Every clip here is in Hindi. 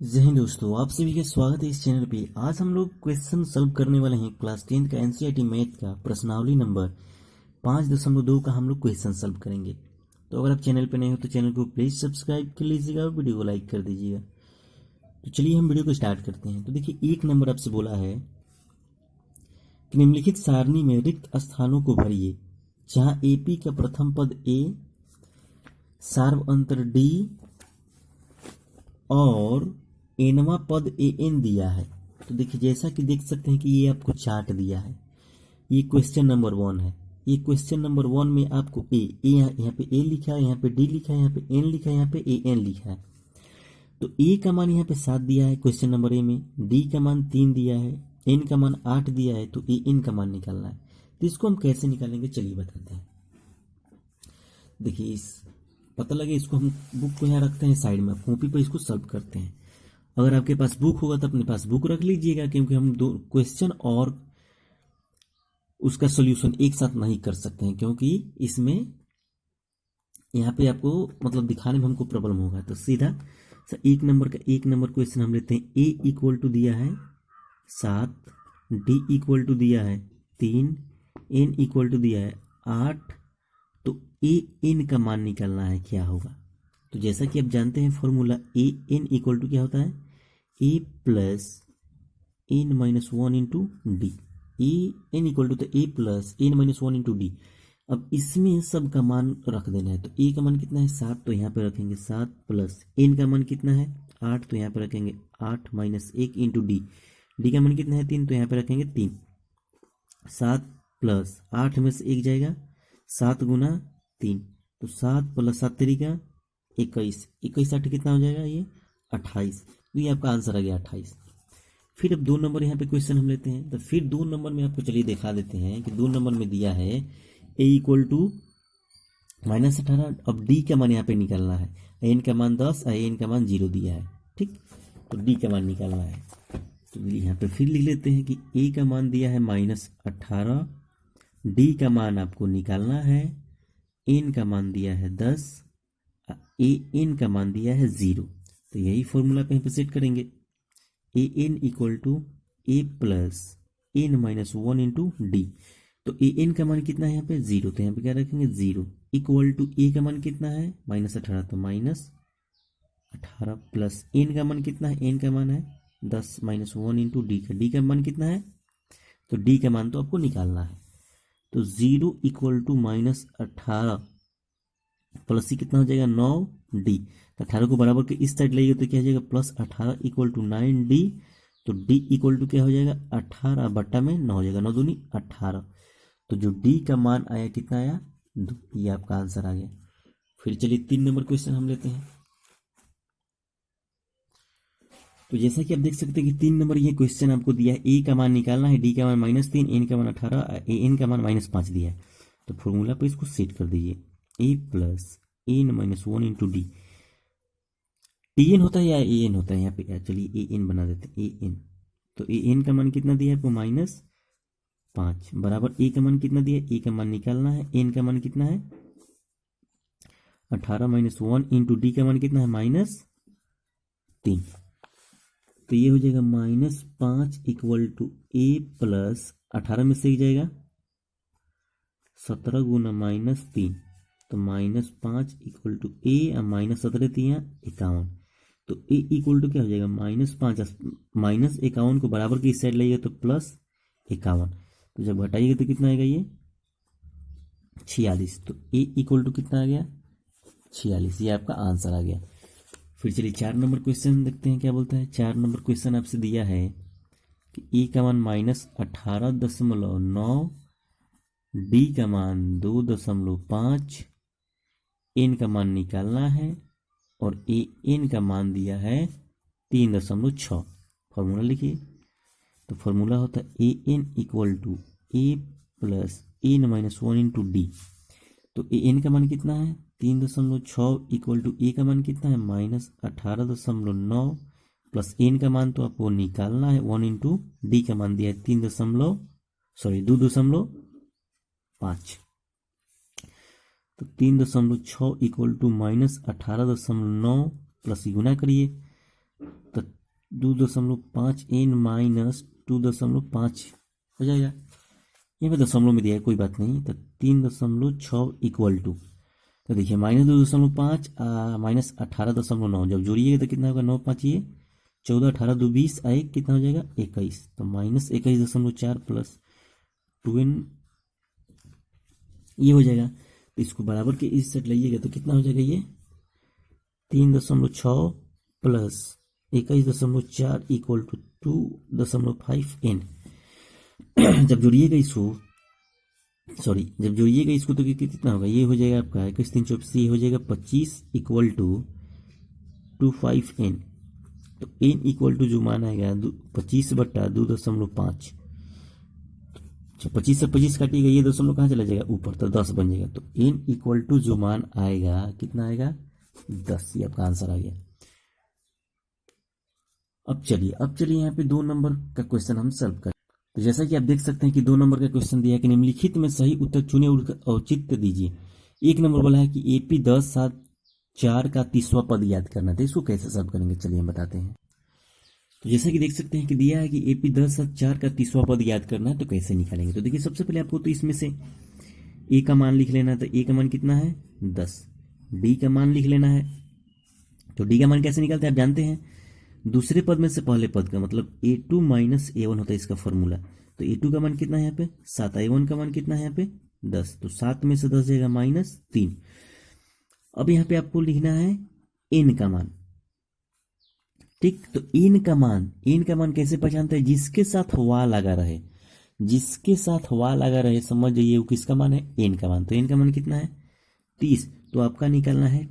जय हिंद दोस्तों, आप सभी का स्वागत है इस चैनल पे। आज हम लोग क्वेश्चन सॉल्व करने वाले हैं क्लास 10 का एनसीईआरटी मैथ का प्रश्नावली नंबर 5.2 का हम लोग क्वेश्चन सॉल्व करेंगे। तो अगर आप चैनल पे नए हो तो चैनल को प्लीज सब्सक्राइब कर लीजिएगा और वीडियो को लाइक कर दीजिएगा। तो चलिए हम वीडियो को स्टार्ट करते हैं। तो देखिए, एक नंबर आपसे बोला है कि निम्नलिखित सारणी में रिक्त स्थानों को भरिए जहाँ एपी का प्रथम पद ए, सार्व अंतर डी और एनवा पद ए एन दिया है। तो देखिए, जैसा कि देख सकते हैं कि ये आपको चार्ट दिया है। ये क्वेश्चन नंबर 1 है। ये क्वेश्चन नंबर 1 में आपको यहाँ पे ए लिखा है, यहाँ पे डी लिखा है, यहाँ पे एन लिखा है, यहाँ पे ए एन लिखा है। तो ए का मान यहाँ पे 7 दिया है क्वेश्चन नंबर ए में, डी का मान 3 दिया है, एन का मान 8 दिया है। तो ए एन का मान निकालना है। तो इसको हम कैसे निकालेंगे, चलिए बताते हैं। देखिए, इस पता लगे इसको हम बुक को यहाँ रखते हैं साइड में, कॉपी पर इसको सॉल्व करते हैं। अगर आपके पास बुक होगा तो अपने पास बुक रख लीजिएगा, क्योंकि हम दो क्वेश्चन और उसका सॉल्यूशन एक साथ नहीं कर सकते हैं, क्योंकि इसमें यहाँ पे आपको मतलब दिखाने में हमको प्रॉब्लम होगा। तो सीधा एक नंबर क्वेश्चन हम लेते हैं। ए इक्वल टू दिया है 7, डी इक्वल टू दिया है 3, एन इक्वल टू दिया है 8। तो ए एन का मान निकालना है, क्या होगा। तो जैसा कि आप जानते हैं formula, A N equal to क्या होता है, A plus N minus 1 into D. A N equal to तो A plus N minus 1 into D. अब इसमें सब का मान रख देना है। तो ए का मान कितना है 7, तो यहाँ पे रखेंगे 7 प्लस एन का मान कितना है 8, तो यहाँ पे रखेंगे 8 माइनस 1 इंटू डी। डी का मान कितना है 3, तो यहाँ पे रखेंगे 3। 7 प्लस 8 में से 1 जाएगा, 7 गुना 3, तो 7 प्लस 7 तरीका 21, 21 8 कितना हो जाएगा, ये 28। तो ये आपका आंसर आ गया 28। फिर अब 2 नंबर यहाँ पे क्वेश्चन हम लेते हैं। तो फिर 2 नंबर में आपको चलिए दिखा देते हैं कि 2 नंबर में दिया है ए इक्वल टू -18। अब डी का मान यहाँ पे निकालना है। एन का मान 10 और एन का मान 0 दिया है, ठीक। तो डी का मान निकालना है। तो यहाँ पे फिर लिख लेते हैं कि ए का मान दिया है -18, डी का मान आपको निकालना है, एन का मान दिया है 10, ए एन का मान दिया है 0। तो यही फॉर्मूला पे यहाँ पे सेट करेंगे। A N equal to A plus N minus 1 into D. तो ए एन का मान कितना है यहाँ पे 0, तो यहाँ पे क्या रखेंगे 0 इक्वल टू ए का मान कितना है -18, तो -18 प्लस एन का मान कितना है, एन का मान है 10 माइनस 1 इंटू डी का मान कितना है, तो डी का मान तो आपको निकालना है। तो 0 इक्वल टू -18 प्लस सी कितना हो जाएगा 9 डी। तो 18 को बराबर के इस साइड लाइए तो क्या हो जाएगा +18 इक्वल टू 9 डी। तो डी इक्वल टू क्या हो जाएगा 18 बट्टा में 9 हो जाएगा, 9 दूनी 18। तो जो डी का मान आया कितना आया 2, ये आपका आंसर आ गया। फिर चलिए 3 नंबर क्वेश्चन हम लेते हैं। तो जैसा कि आप देख सकते हैं कि 3 नंबर ये क्वेश्चन आपको दिया है, ए का मान निकालना है, डी का मान -3, एन का मान 18, एन का मान -5 दिया है। तो फॉर्मूला पे इसको सेट कर दीजिए, A plus N minus 1 into D. T N होता है या ए एन होता है, यहाँ पे चलिए ए एन बना देते हैं, ए एन। तो ए एन का मान कितना दिया है आपको -5 बराबर ए का मान कितना दिया है, ए का मान निकालना है, एन का मान कितना है 18 माइनस 1 इंटू डी का मान कितना है -3। तो ये हो जाएगा -5 इक्वल टू ए प्लस 18 में से ही जाएगा 17 गुना -3, तो -5 इक्वल टू ए और -17 51। तो ए इक्वल टू क्या हो जाएगा -5 -51 को बराबर की इस साइड लाइएगा तो +51। तो जब घटाइएगा तो कितना आएगा ये 46। तो ए इक्वल टू कितना आ गया 46, ये आपका आंसर आ गया। फिर चलिए 4 नंबर क्वेश्चन देखते हैं क्या बोलता है। 4 नंबर क्वेश्चन आपसे दिया है कि ए का मान -18.9, डी का मान 2.5, एन का मान निकालना है और ए एन का मान दिया है 3.6। फॉर्मूला लिखिए। तो फॉर्मूला होता है A N equal to A plus N minus 1 into D. तो ए एन का मान कितना है 3.6 इक्वल टू ए का मान कितना है -18.9 प्लस एन का मान तो आपको निकालना है 1 इंटू डी का मान दिया है 2.5। तो 3.6 इक्वल टू -18.9 प्लस गुना करिए तो 2.5 n माइनस 2.5 हो जाएगा। यहाँ पे दशमलव में दिया है, कोई बात नहीं। तो 3.6 इक्वल टू, तो देखिए -2.5 माइनस 18.9, जब जोड़िएगा तो कितना होगा, 9 5 ये 14, 18 2 20 आए, कितना हो जाएगा 21। तो -21.4 प्लस 2n ये हो जाएगा। तो इसको बराबर के इस सेट लाइएगा तो कितना हो जाएगा, ये 3.6 प्लस 21.4 इक्वल टू 2.5n। जब जोड़िएगा इसको, सॉरी जब जोड़िएगा इसको तो कितना होगा, ये हो जाएगा आपका 21 3 24, ये हो जाएगा 25 इक्वल टू 25n। तो n इक्वल टू जो मान आएगा 25/2.5। 25 से 25 काटिएगा, ये दशमलव कहाँ चला जाएगा, ऊपर, तो 10 बन जाएगा। तो n इक्वल टू जो मान आएगा कितना आएगा, 10। ये आपका आंसर आ गया। अब चलिए यहाँ पे 2 नंबर का क्वेश्चन हम सॉल्व करें। तो जैसा कि आप देख सकते हैं कि 2 नंबर का क्वेश्चन दिया है कि निम्नलिखित में सही उत्तर चुने और औचित्य दीजिए। 1 नंबर बोला है कि AP 10 7 4 का 30वां पद याद करना था। इसको कैसे सॉल्व करेंगे, चलिए हम बताते हैं। तो जैसा कि देख सकते हैं कि दिया है कि AP 10 7 4 का 30वां पद याद करना है, तो कैसे निकालेंगे। तो देखिए सबसे पहले आपको तो इसमें से A का मान लिख लेना है। तो A का मान कितना है, 10। D का मान लिख लेना है। तो D का मान कैसे निकालते हैं आप जानते हैं, दूसरे पद में से पहले पद का मतलब A2 माइनस A1 होता है इसका फॉर्मूला। तो A2 का मान कितना है यहाँ पे 7, A1 का मान कितना है यहाँ पे 10। तो 7 में से 10 जाएगा -3। अब यहाँ पे आपको लिखना है n का मान, ठीक। तो n का मान कैसे पहचानते हैं, जिसके साथ वा लगा रहे, जिसके साथ वा लगा रहे समझ जाइए वो किसका मान है, n का मान। तो n का मान कितना है 30। तो आपका निकालना है,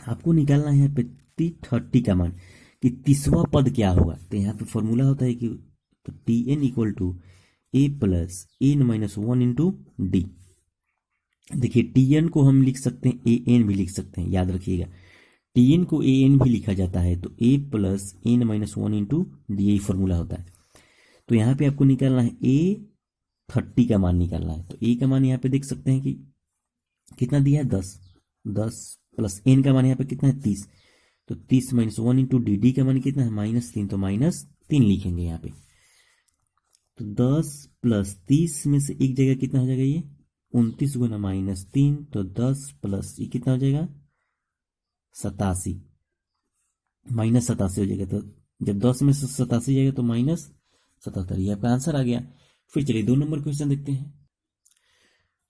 आपको निकालना है यहाँ पे 30 का मान कि 30वां पद क्या होगा। तो यहाँ पे फॉर्मूला होता है कि तो Tn equal to A plus n minus 1 into d. देखिए Tn को हम लिख सकते हैं An भी लिख सकते हैं, याद रखिएगा Tn को An भी लिखा जाता है। तो A plus n minus 1 into D, यही फॉर्मूला होता है। तो यहाँ पे आपको निकालना है A 30 का मान निकालना है। तो A का मान यहाँ पे देख सकते हैं कि कितना दिया है 10 प्लस n का मान यहाँ पे कितना है 30। तो 30 माइनस 1 इंटू डी का मान कितना है -3। तो -3 लिखेंगे यहाँ पे। तो 10 प्लस 30 में से एक जगह कितना हो जाएगा, ये 29 गुना -3। तो 10 प्लस ये कितना हो जाएगा 87, -87 हो जाएगा। तो जब 10 में से 87 जाएगा तो -77, ये आपका आंसर आ गया। फिर चलिए 2 नंबर क्वेश्चन देखते हैं।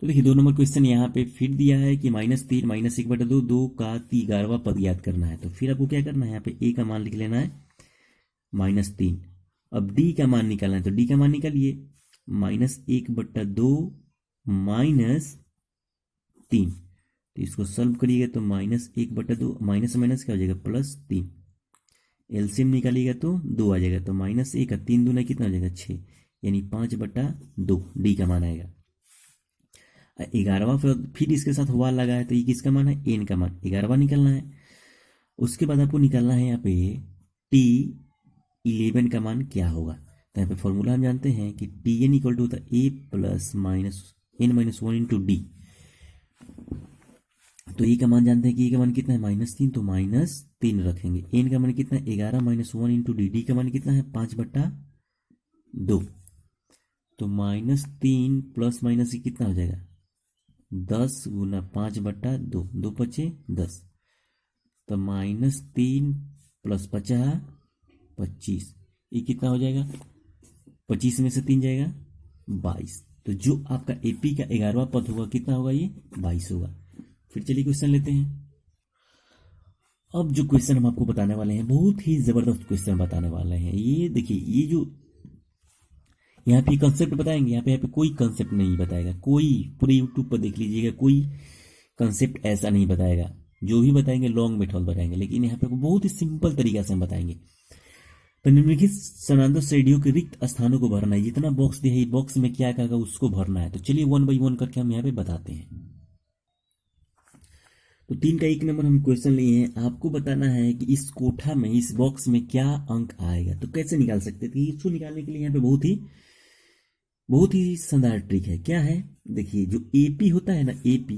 तो देखिए 2 नंबर क्वेश्चन यहाँ पे फिर दिया है कि -3 -1/2 2 का 11वां पद याद करना है। तो फिर आपको क्या करना है, यहाँ पे A का मान लिख लेना है -3। अब D का मान निकालना है। तो D का मान निकालिए -1/2 -3। तो इसको सॉल्व करिएगा तो -1/2 माइनस माइनस क्या हो जाएगा +3। एलसीएम निकालिएगा तो 2 आ जाएगा। तो -1 का 3 दूना कितना हो जाएगा 6, यानी 5/2 D का मान आएगा। 11वां फिर इसके साथ हुआ लगा है, तो ये किसका मान है, n का मान, 11वां निकलना है। उसके बाद आपको निकालना है यहाँ पे T11 का मान क्या होगा। तो यहाँ पे फॉर्मूला हम जानते हैं कि Tn इक्वल टू होता है A plus n minus 1 into D. तो ए का मान जानते हैं कि ए का मान कितना है -3। तो -3 रखेंगे। n का मान कितना है 11 माइनस 1 इंटू डी का मान कितना है 5/2। तो -3 प्लस माइनस ये कितना हो जाएगा 10 गुना 5/2, 2 5 10। तो -3 प्लस 50 25, ये कितना हो जाएगा 25 में से 3 जाएगा 22। तो जो आपका एपी का 11वां पद होगा कितना होगा, ये 22 होगा। फिर चलिए क्वेश्चन लेते हैं। अब जो क्वेश्चन हम आपको बताने वाले हैं बहुत ही जबरदस्त क्वेश्चन बताने वाले हैं। ये देखिए, ये जो यहाँ पे कंसेप्ट बताएंगे, यहाँ पे कोई कंसेप्ट नहीं बताएगा, कोई पूरे यूट्यूब पर देख लीजिएगा, कोई कंसेप्ट ऐसा नहीं बताएगा। जो भी बताएंगे लॉन्ग मेथड बताएंगे, लेकिन यहाँ पे बहुत ही सिंपल तरीका से हम बताएंगे। तो निम्नलिखित समानांतर श्रेणियों के रिक्त स्थानों को भरना है। जितना बॉक्स दिया है बॉक्स में क्या क्या उसको भरना है। तो चलिए 1 बाई 1 करके हम यहाँ पे बताते हैं। तो 3 का 1 नंबर हम क्वेश्चन लिए हैं, आपको बताना है कि इस कोठा में, इस बॉक्स में क्या अंक आएगा। तो कैसे निकाल सकते थे, इसको निकालने के लिए यहाँ पे बहुत ही शानदार ट्रिक है। क्या है, देखिए जो एपी होता है ना, एपी,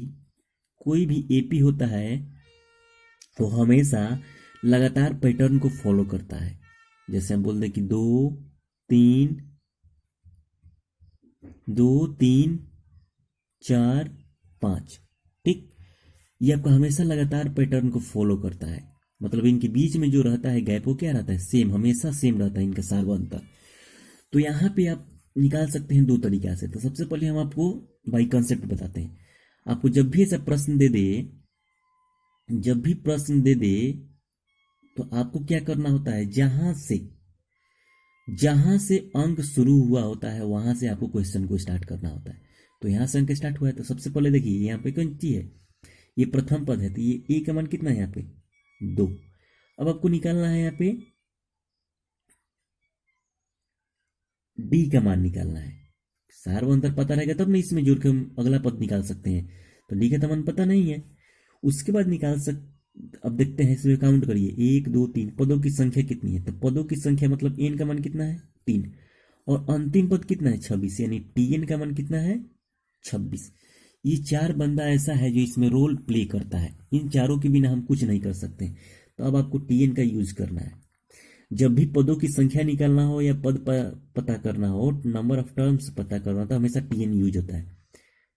कोई भी एपी होता है तो हमेशा लगातार पैटर्न को फॉलो करता है। जैसे हम बोल दें कि 2 3 4 5, ठीक। ये आपका हमेशा लगातार पैटर्न को फॉलो करता है, मतलब इनके बीच में जो रहता है गैप वो क्या रहता है, सेम, हमेशा सेम रहता है इनका सार्वंतर। तो यहाँ पे आप निकाल सकते हैं 2 तरीका से। तो सबसे पहले हम आपको बाई कंसेप्ट बताते हैं। आपको जब भी ऐसा प्रश्न दे दे तो आपको क्या करना होता है, जहां से अंक शुरू हुआ होता है वहां से आपको क्वेश्चन को स्टार्ट करना होता है। तो यहां से अंक स्टार्ट हुआ है, तो सबसे पहले देखिए यहाँ पे कौन सी है, ये प्रथम पद है, तो ये ए का मान कितना है यहाँ पे 2। अब आपको निकालना है यहाँ पे डी का मान निकालना है। सार्वंतर पता रहेगा तब नहीं इसमें जोड़ के हम अगला पद निकाल सकते हैं। तो डी का तो मान पता नहीं है, उसके बाद अब देखते हैं, इसमें काउंट करिए 1 2 3 पदों की संख्या कितनी है। तो पदों की संख्या मतलब एन का मान कितना है 3, और अंतिम पद कितना है 26, यानी टीएन का मान कितना है 26। ये 4 बंदा ऐसा है जो इसमें रोल प्ले करता है, इन चारों के बिना हम कुछ नहीं कर सकते। तो अब आपको टीएन का यूज करना है। जब भी पदों की संख्या निकालना हो या पद पता करना हो, नंबर ऑफ टर्म्स पता करना हो, तो हमेशा टीएन यूज होता है,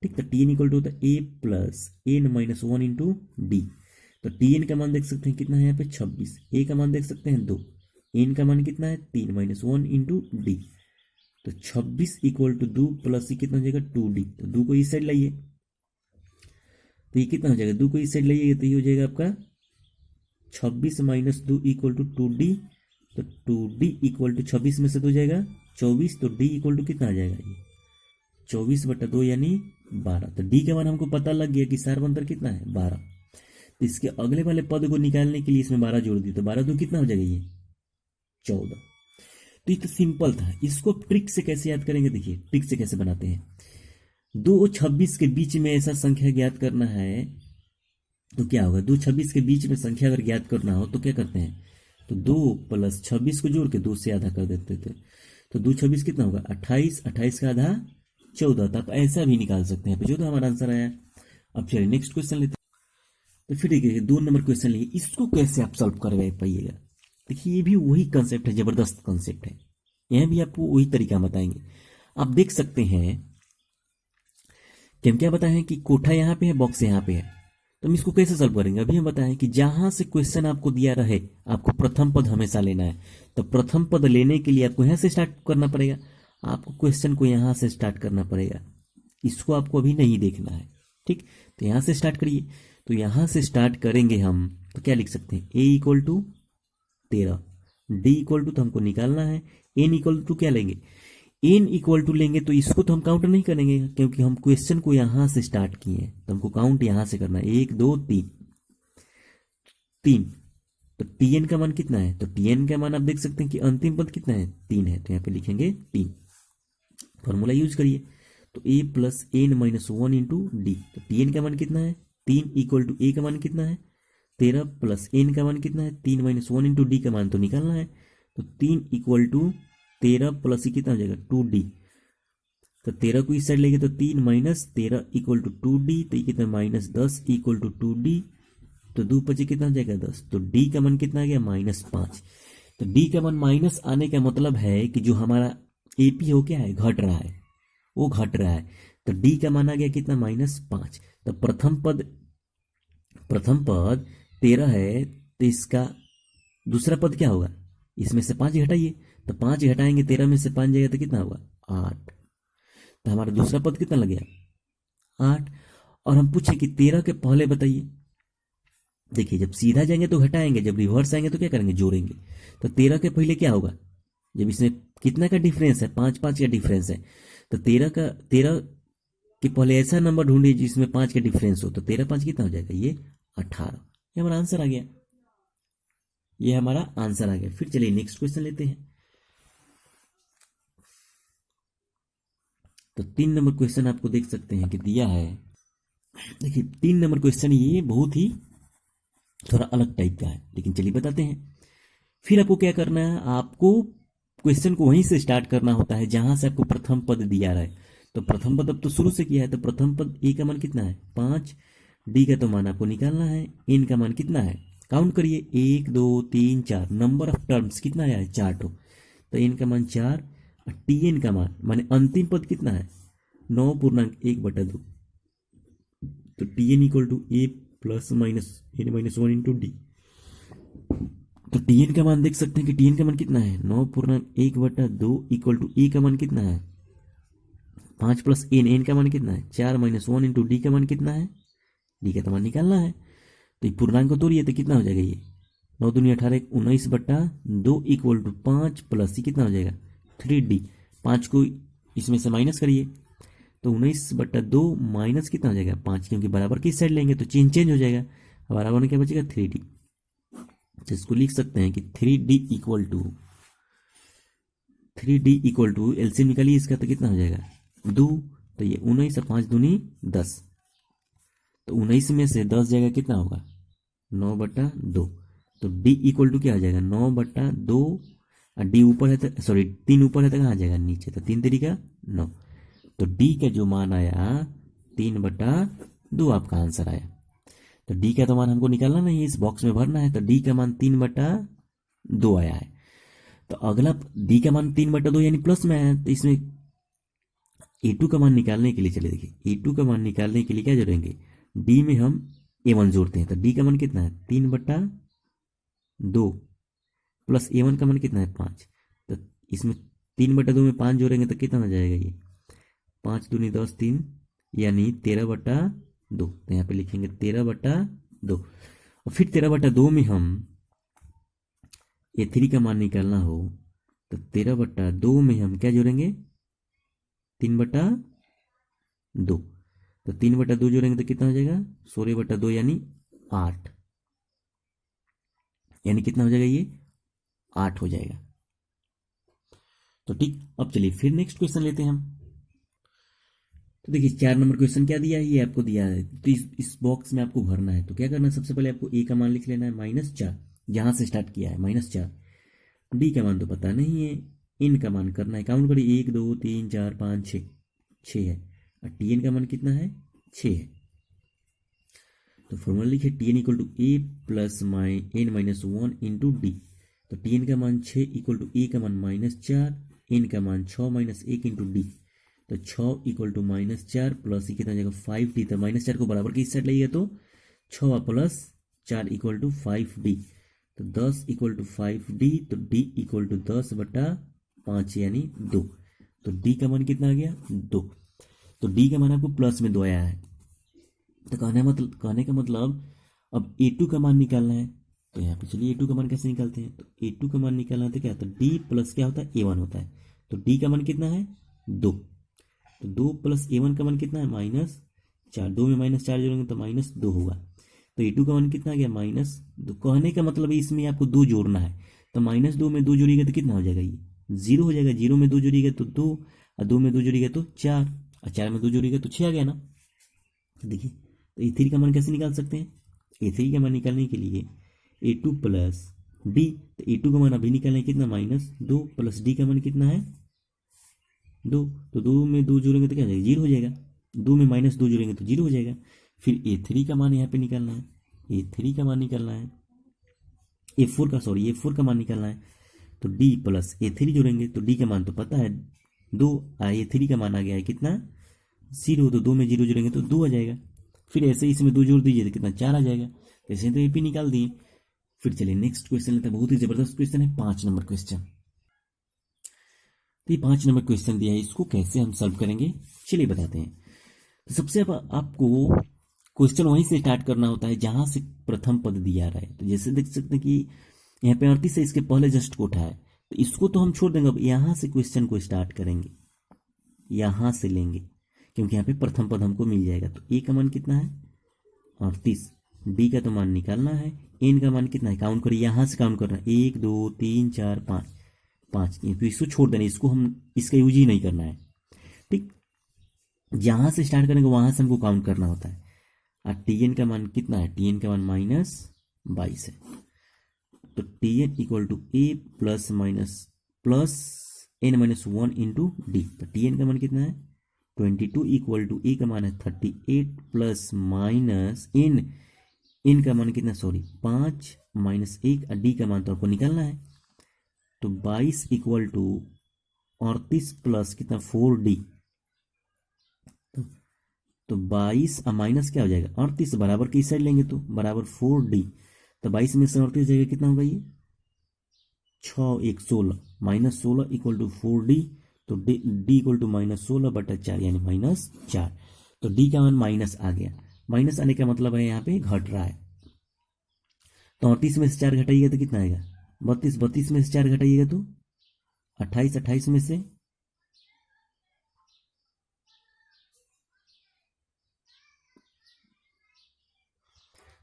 ठीक। तो टीएन इक्वल टू होता है A plus N minus 1 into D. तो टीएन का मान देख सकते हैं कितना है यहाँ पे 26, ए का मान देख सकते हैं 2, एन का मान कितना है 3 माइनस 1 इंटू डी। तो 26 इक्वल टू 2 प्लस ही कितना हो जाएगा 2d। तो 2 को इस साइड लाइए, तो ये कितना हो जाएगा, 2 को इस साइड लाइए तो ये हो जाएगा आपका 26 माइनस 2 इक्वल टू 2d। तो 2d इक्वल टू 26 में से तो हो जाएगा 24, तो d इक्वल टू कितना आ जाएगा, ये 24/2 यानी 12। तो d का मान हमको पता लग गया कि सार्वंतर कितना है 12। तो इसके अगले वाले पद को निकालने के लिए इसमें 12 जोड़ दिए, तो 12 2 कितना हो जाएगा, ये 14। तो ये तो सिंपल था। इसको ट्रिक से कैसे याद करेंगे, देखिए ट्रिक से कैसे बनाते हैं। 2 और 26 के बीच में ऐसा संख्या ज्ञात करना है तो क्या होगा, 2 26 के बीच में संख्या अगर ज्ञात करना हो तो क्या करते हैं, तो 2 प्लस 26 को जोड़ के 2 से आधा कर देते थे। तो 2 26 कितना होगा 28, 28 का आधा 14। तो आप ऐसा भी निकाल सकते हैं, 14 हमारा आंसर आया। अब चलिए नेक्स्ट क्वेश्चन लेते हैं। तो फिर देखिए 2 नंबर क्वेश्चन लिए, इसको कैसे आप सॉल्व कर पाइएगा। देखिए ये भी वही कंसेप्ट है, जबरदस्त कंसेप्ट है, यह भी आपको वही तरीका बताएंगे। आप देख सकते हैं कि हम क्या बताएं कि कोठा यहाँ पे है, बॉक्स यहाँ पे है, तो हम इसको कैसे सॉल्व करेंगे। अभी हम बताएं कि जहां से क्वेश्चन आपको दिया रहे आपको प्रथम पद हमेशा लेना है। तो प्रथम पद लेने के लिए आपको यहाँ से स्टार्ट करना पड़ेगा, आपको क्वेश्चन को यहाँ से स्टार्ट करना पड़ेगा, इसको आपको अभी नहीं देखना है, ठीक। तो यहाँ से स्टार्ट करिए। तो यहाँ से स्टार्ट करेंगे हम, तो क्या लिख सकते हैं, a equal to 13, d equal to तो हमको निकालना है, n इक्वल टू क्या लेंगे, n इक्वल टू लेंगे। तो इसको तो हम काउंट नहीं करेंगे क्योंकि हम क्वेश्चन को यहां से स्टार्ट किए हैं, तो हमको काउंट यहां से करना है 1 2 3। तो tn का मान कितना है, तो tn का मान आप देख सकते हैं कि अंतिम पद कितना है 3 है, तो यहाँ पे लिखेंगे 3। फॉर्मूला यूज करिए, तो a plus N minus 1 into D. तो tn का मान कितना है 3 इक्वल टू a का मान कितना है 13 प्लस n का मान कितना है 3 माइनस 1 इंटू डी का मान तो निकालना है। तो 3 इक्वल टू 13 प्लस ही कितना हो जाएगा 2d। तो 13 को इस साइड लेंगे तो 3 माइनस 13 इक्वल टू 2d, तो ये कितना -10 इक्वल टू 2d। तो 2 5 कितना हो जाएगा 10। तो d का मान कितना आ गया -5। तो d का मान माइनस आने का मतलब है कि जो हमारा एपी हो क्या है, घट रहा है, वो घट रहा है। तो d का मान आ गया कितना -5। तो प्रथम पद 13 है, तो इसका दूसरा पद क्या होगा, इसमें से 5 घटाइए, तो 5 घटाएंगे 13 में से 5 जाएगा तो कितना होगा 8। तो हमारा दूसरा पद कितना लग गया 8। और हम पूछे कि 13 के पहले बताइए। देखिए जब सीधा जाएंगे तो घटाएंगे, जब रिवर्स आएंगे तो क्या करेंगे जोड़ेंगे। तो 13 के पहले क्या होगा, जब इसमें कितना का डिफरेंस है 5 5 का डिफरेंस है, तो 13 के पहले ऐसा नंबर ढूंढिए जिसमें 5 का डिफरेंस हो। तो 13 5 कितना हो जाएगा, ये 18। ये हमारा आंसर आ गया, ये हमारा आंसर आ गया। फिर चलिए नेक्स्ट क्वेश्चन लेते हैं। तो 3 नंबर क्वेश्चन आपको देख सकते हैं कि दिया है। देखिए 3 नंबर क्वेश्चन ये बहुत ही थोड़ा अलग टाइप का है, लेकिन चलिए बताते हैं। फिर आपको क्या करना है, आपको क्वेश्चन को वहीं से स्टार्ट करना होता है जहां से आपको प्रथम पद दिया रहा है। तो प्रथम पद अब तो शुरू से किया है, तो प्रथम पद ए का मान कितना है 5, डी का तो मान आपको निकालना है, एन का मान कितना है काउंट करिए, 1 2 3 4, नंबर ऑफ टर्म्स कितना आया है, 4 ठो। तो एन का मान 4 और टी एन का मान माने अंतिम पद कितना है, 9.1/2। तो T n equal to A plus minus n minus 1 into D. तो टी एन का मान देख सकते हैं कि टी एन का मान कितना है, 9.1/2 इक्वल टू ए का मान कितना है 5 प्लस एन, एन का मान कितना है 4 माइनस 1 इंटू डी का मान कितना है, डी का तो मान निकालना है। तो ये पूर्णांक को तोड़िए तो कितना हो जाएगा, ये 9 दूनी 18 19/2 इक्वल टू 5 प्लस ये कितना हो जाएगा 3D। 5 को इसमें से माइनस करिए तो 19/2 माइनस कितना हो जाएगा 5, क्योंकि बराबर की साइड लेंगे तो चेंज हो जाएगा, बराबर में क्या बचेगा 3D। तो इसको लिख सकते हैं कि 3D इक्वल टू एलसीएम निकालिए इसका तो कितना हो जाएगा 2। तो ये 19 और 5 दूनी 10, तो 19 में से 10 जाएगा कितना होगा 9/2। तो डी इक्वल टू क्या आ जाएगा 9/2, और डी ऊपर है तो सॉरी 3 ऊपर है तो कहाँ आ जाएगा नीचे, तो 3 3 9। तो डी का जो मान आया 3/2 आपका आंसर आया। तो डी का तो मान हमको निकालना नहीं है, इस बॉक्स में भरना है। तो डी का मान 3/2 आया है। तो अगला डी का मान 3/2 यानी प्लस में आया है, तो इसमें ए2 का मान निकालने के लिए चले देखिए, ए2 का मान निकालने के लिए क्या जोड़ेंगे, डी में हम ए1 जोड़ते हैं। तो डी का मान कितना है 3/2 प्लस ए1 का मान कितना है 5। तो इसमें 3/2 में 5 जोड़ेंगे तो कितना हो जाएगा, ये 5 दूनी 10 3 यानी 13/2। तो यहाँ पे लिखेंगे 13/2। और फिर 13/2 में हम ए3 का मान निकालना हो तो 13/2 में हम क्या जोड़ेंगे 3/2। तो 3/2 जोड़ेंगे तो कितना हो जाएगा 16/2 यानी 8, यानी कितना हो जाएगा ये 8 हो जाएगा। तो ठीक, अब चलिए फिर नेक्स्ट क्वेश्चन लेते हैं हम। तो देखिए 4 नंबर क्वेश्चन क्या दिया है, ये आपको दिया है। तो इस बॉक्स में आपको भरना है। तो क्या करना है, सबसे पहले आपको ए का मान लिख लेना है -4, जहां से स्टार्ट किया है -4। डी का मान तो पता नहीं है, इन का मान करना है, काउंट करिए 1 2 3 4 5 6, 6 है। और टी एन का मान कितना है 6 है। तो फॉर्मूला लिखिए T n equal to A plus N minus 1 into D. तो टी एन का मान 6 इक्वल टू ए का मान -4, एन का मान 6 माइनस 1 इंटू डी। तो 6 इक्वल टू -4 प्लस ये कितना जाएगा 5D। तो -4 को बराबर की इस साइड लाइएगा तो 6 प्लस 4 इक्वल टू 5D। तो 10 इक्वल टू 5D। तो D इक्वल टू 10/5 यानी 2। तो D का मान कितना आ गया 2। तो D का मान आपको प्लस में 2 आया है। तो कहने का मतलब अब A2 का मान निकालना है। तो यहाँ पे चलिए A2 का मान कैसे निकालते हैं। तो A2 का मान निकालना है तो क्या होता है D प्लस क्या होता है A1 होता है। तो D का मान कितना है 2। तो 2 प्लस A1 का मान कितना है -4, 2 में -4 जोड़ेंगे तो -2 होगा। तो A2 का मान कितना आ गया -2। कहने का मतलब इसमें आपको 2 जोड़ना है। तो -2 में 2 जोड़िएगा तो कितना हो जाएगा, ये 0 हो जाएगा। 0 में 2 जोड़िएगा तो 2, और 2 में 2 जोड़िएगा तो 4, और 4 में 2 जोड़िएगा तो 6 आ गया ना। तो देखिए, तो A3 का मान कैसे निकाल सकते हैं। A3 का मान निकालने के लिए A2 प्लस D। तो A2 का मान अभी निकालना कितना -2 प्लस D का मान कितना है 2। तो 2 में 2 जोड़ेंगे तो क्या हो जाएगा 0 हो जाएगा। 2 में -2 जोड़ेंगे तो 0 हो जाएगा। फिर A3 का मान यहाँ पे निकालना है। A3 का मान निकालना है A4 का मान निकालना है। तो D प्लस A3 जोड़ेंगे तो D का मान तो पता है 2, A3 का मान आ गया है कितना 0। तो 2 में 0 जोड़ेंगे तो 2 आ जाएगा। फिर ऐसे ही इसमें 2 जोड़ दीजिए तो कितना 4 आ जाएगा। ऐसे तो AP निकाल दिए। फिर चलिए नेक्स्ट क्वेश्चन लेते हैं। बहुत ही जबरदस्त क्वेश्चन है, 5 नंबर क्वेश्चन। तो ये 5 नंबर क्वेश्चन दिया है, इसको कैसे हम सॉल्व करेंगे चलिए बताते हैं। तो सबसे आपको क्वेश्चन वहीं से स्टार्ट करना होता है जहां से प्रथम पद दिया रहा है। तो जैसे देख सकते हैं कि यहाँ पे 38 है, इसके पहले जस्ट को उठा है। तो इसको तो हम छोड़ देंगे, अब यहाँ से क्वेश्चन को स्टार्ट करेंगे, यहाँ से लेंगे, क्योंकि यहाँ पे प्रथम पद हमको मिल जाएगा। तो ए का मान कितना है 38, डी का तो मान निकालना है, एन का मान कितना है काउंट करिए, यहाँ से काउंट करना है 1 2 3 4 5, तो इसको छोड़ देना, इसको हम इसका यूज ही नहीं करना है। ठीक, जहां से स्टार्ट करेंगे वहां से हमको काउंट करना होता है। और टीएन का मान कितना है, टीएन का मान -22 है। तो T n equal to A plus N minus 1 into D. तो टीएन का मान कितना है 22 इक्वल टू ए का मान है 38 प्लस माइनस एन n का मान कितना, सॉरी 5 माइनस 1, d का मान तो आपको निकालना है। तो 22 इक्वल टू 38 प्लस कितना 4d। तो 22 माइनस क्या हो जाएगा 38, बराबर की साइड लेंगे तो बराबर 4d। तो 22 में से 38 जाएगा कितना होगा ये 6 1 16 माइनस 16 इक्वल टू 4d। तो d इक्वल टू -16/4 यानी -4। तो d का मान माइनस आ गया। माइनस आने का मतलब है यहाँ पे घट रहा है। तो 38 में से 4 घटाइएगा तो कितना आएगा 32। 32 में से 4 घटाइएगा तो 28। 28 में से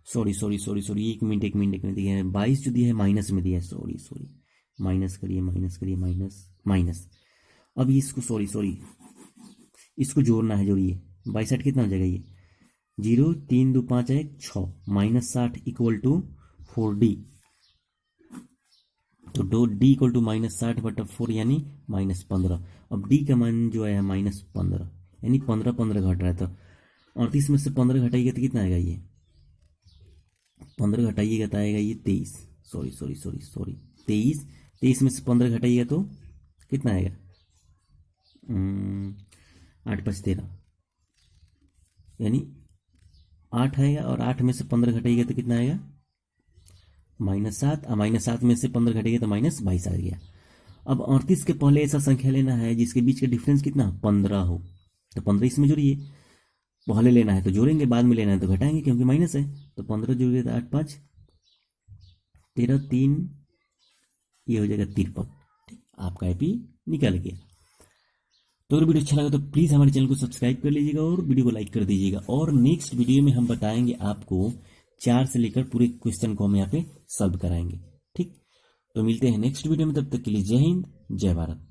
सॉरी सॉरी सॉरी सॉरी, एक मिनट दिया है 22 जो दिया है माइनस में दिया है, सॉरी सॉरी, माइनस करिए माइनस माइनस। अब इसको सॉरी सॉरी इसको जोड़ना है, जोड़िए 22 कितना हो जाएगा ये 0 3 2 5 1 6 -60 इक्वल टू 4d। तो डी इक्वल टू -60/4 यानी -15। अब डी का मान जो है -15 यानी 15 15 घट रहा है। तो 38 में से 15 घटाइएगा तो कितना आएगा ये 15 घटाइएगा तो आएगा ये 23। Sorry sorry sorry sorry 23। 23 में से 15 घटाइएगा तो कितना आएगा 8 5 13 यानी 8 आएगा। और 8 में से 15 घटाइएगा तो कितना आएगा -7। -7 में से 15 घटेगा तो -22 आ गया। अब 38 के पहले ऐसा संख्या लेना है जिसके बीच का डिफरेंस कितना 15 हो। तो 15 इसमें जोड़िए, पहले लेना है तो जोड़ेंगे, बाद में लेना है तो घटाएंगे क्योंकि माइनस है। तो 15 जोड़िए तो 8 5 13 3 ये हो जाएगा 53। आपका एपी निकल गया। तो अगर वीडियो अच्छा लगा तो प्लीज़ हमारे चैनल को सब्सक्राइब कर लीजिएगा और वीडियो को लाइक कर दीजिएगा। और नेक्स्ट वीडियो में हम बताएंगे आपको 4 से लेकर पूरे क्वेश्चन को हम यहाँ पे सॉल्व कराएंगे। ठीक, तो मिलते हैं नेक्स्ट वीडियो में, तब तक के लिए जय हिंद जय भारत।